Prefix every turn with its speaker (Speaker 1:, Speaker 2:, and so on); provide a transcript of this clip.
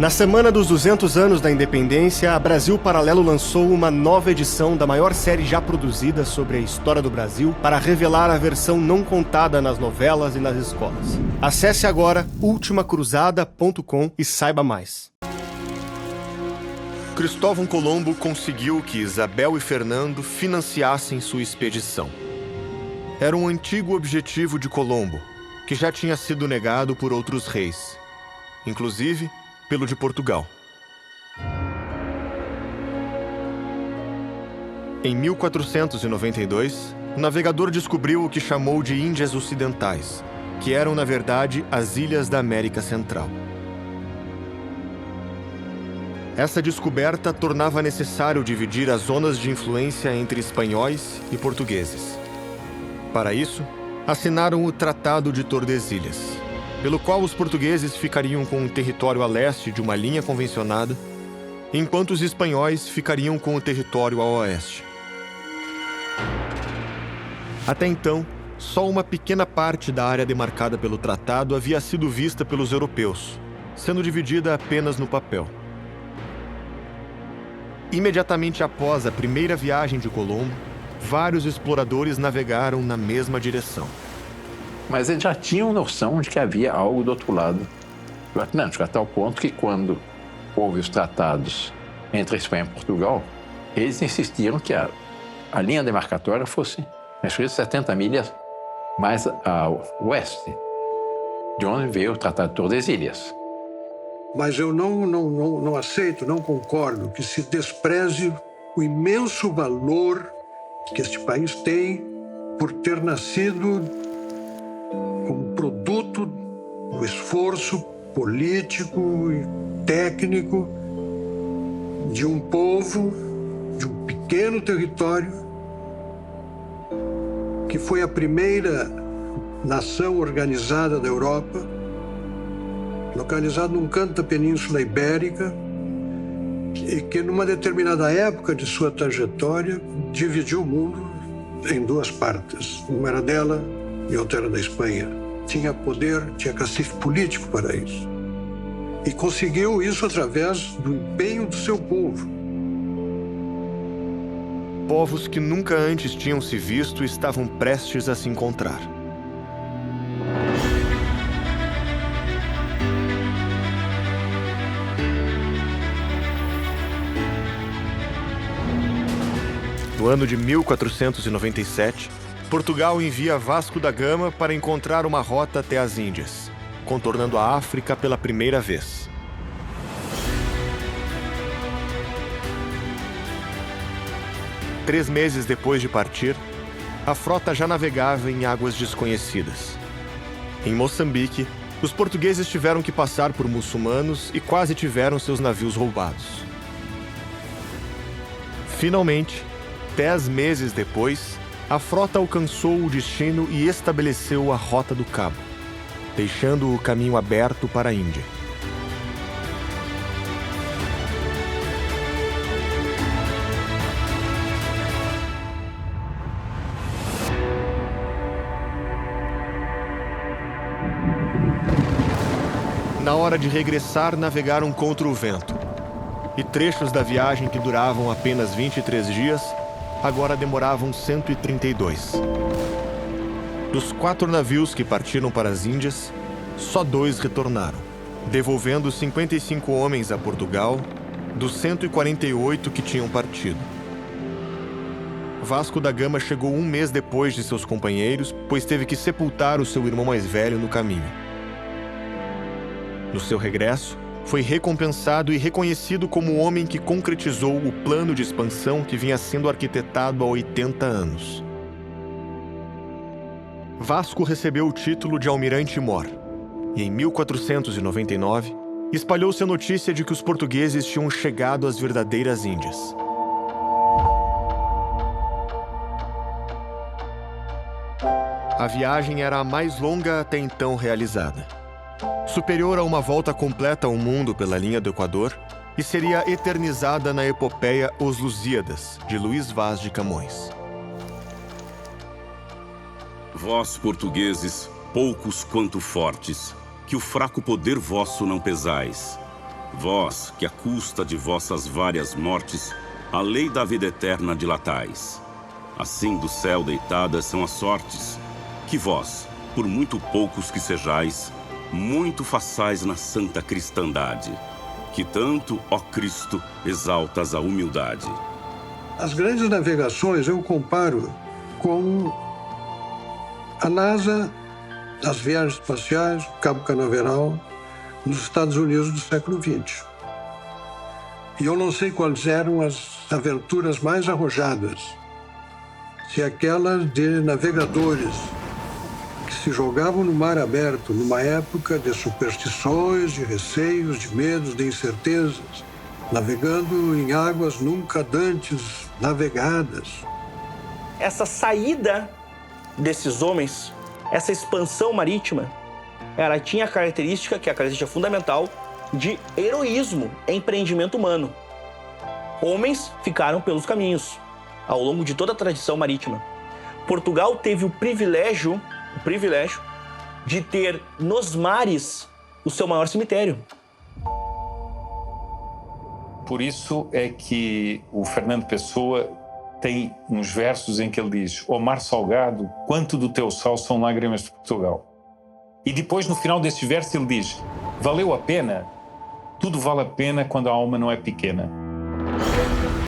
Speaker 1: Na semana dos 200 anos da independência, a Brasil Paralelo lançou uma nova edição da maior série já produzida sobre a história do Brasil para revelar a versão não contada nas novelas e nas escolas. Acesse agora ultimacruzada.com e saiba mais. Cristóvão Colombo conseguiu que Isabel e Fernando financiassem sua expedição. Era um antigo objetivo de Colombo, que já tinha sido negado por outros reis, inclusive pelo de Portugal. Em 1492, o navegador descobriu o que chamou de Índias Ocidentais, que eram, na verdade, as ilhas da América Central. Essa descoberta tornava necessário dividir as zonas de influência entre espanhóis e portugueses. Para isso, assinaram o Tratado de Tordesilhas, pelo qual os portugueses ficariam com o território a leste de uma linha convencionada, enquanto os espanhóis ficariam com o território a oeste. Até então, só uma pequena parte da área demarcada pelo tratado havia sido vista pelos europeus, sendo dividida apenas no papel. Imediatamente após a primeira viagem de Colombo, vários exploradores navegaram na mesma direção.
Speaker 2: Mas eles já tinham noção de que havia algo do outro lado do Atlântico, a tal ponto que quando houve os tratados entre a Espanha e Portugal, eles insistiram que a linha demarcatória fosse 70 milhas mais a oeste, de onde veio o Tratado de Tordesilhas.
Speaker 3: Mas eu não aceito, não concordo que se despreze o imenso valor que este país tem por ter nascido como produto do esforço político e técnico de um povo, de um pequeno território, que foi a primeira nação organizada da Europa, localizado num canto da Península Ibérica, e que, numa determinada época de sua trajetória, dividiu o mundo em duas partes. Uma era dela e outra era da Espanha. Tinha poder, tinha cacife político para isso. E conseguiu isso através do empenho do seu povo.
Speaker 1: Povos que nunca antes tinham se visto estavam prestes a se encontrar. No ano de 1497, Portugal envia Vasco da Gama para encontrar uma rota até as Índias, contornando a África pela primeira vez. Três meses depois de partir, a frota já navegava em águas desconhecidas. Em Moçambique, os portugueses tiveram que passar por muçulmanos e quase tiveram seus navios roubados. Finalmente, 10 meses depois, a frota alcançou o destino e estabeleceu a Rota do Cabo, deixando o caminho aberto para a Índia. Na hora de regressar, navegaram contra o vento, e trechos da viagem que duravam apenas 23 dias agora demoravam 132. Dos 4 navios que partiram para as Índias, só 2 retornaram, devolvendo 55 homens a Portugal dos 148 que tinham partido. Vasco da Gama chegou 1 mês depois de seus companheiros, pois teve que sepultar o seu irmão mais velho no caminho. No seu regresso, foi recompensado e reconhecido como o homem que concretizou o plano de expansão que vinha sendo arquitetado há 80 anos. Vasco recebeu o título de Almirante-Mor e, em 1499, espalhou-se a notícia de que os portugueses tinham chegado às verdadeiras Índias. A viagem era a mais longa até então realizada, superior a uma volta completa ao mundo pela linha do Equador, e seria eternizada na epopeia Os Lusíadas, de Luís Vaz de Camões.
Speaker 4: Vós, portugueses, poucos quanto fortes, que o fraco poder vosso não pesais. Vós, que à custa de vossas várias mortes, a lei da vida eterna dilatais. Assim do céu deitadas são as sortes, que vós, por muito poucos que sejais, muito façais na santa cristandade, que tanto, ó Cristo, exaltas a humildade.
Speaker 3: As grandes navegações eu comparo com a NASA, as viagens espaciais, Cabo Canaveral, nos Estados Unidos do século XX. E eu não sei quais eram as aventuras mais arrojadas, se aquelas de navegadores que se jogavam no mar aberto numa época de superstições, de receios, de medos, de incertezas, navegando em águas nunca dantes navegadas.
Speaker 5: Essa saída desses homens, essa expansão marítima, ela tinha a característica, que é a característica fundamental, de heroísmo, empreendimento humano. Homens ficaram pelos caminhos, ao longo de toda a tradição marítima. Portugal teve o privilégio de ter nos mares o seu maior cemitério.
Speaker 6: Por isso é que o Fernando Pessoa tem uns versos em que ele diz: ó mar salgado, quanto do teu sal são lágrimas de Portugal. E depois, no final desses versos, ele diz: valeu a pena? Tudo vale a pena quando a alma não é pequena.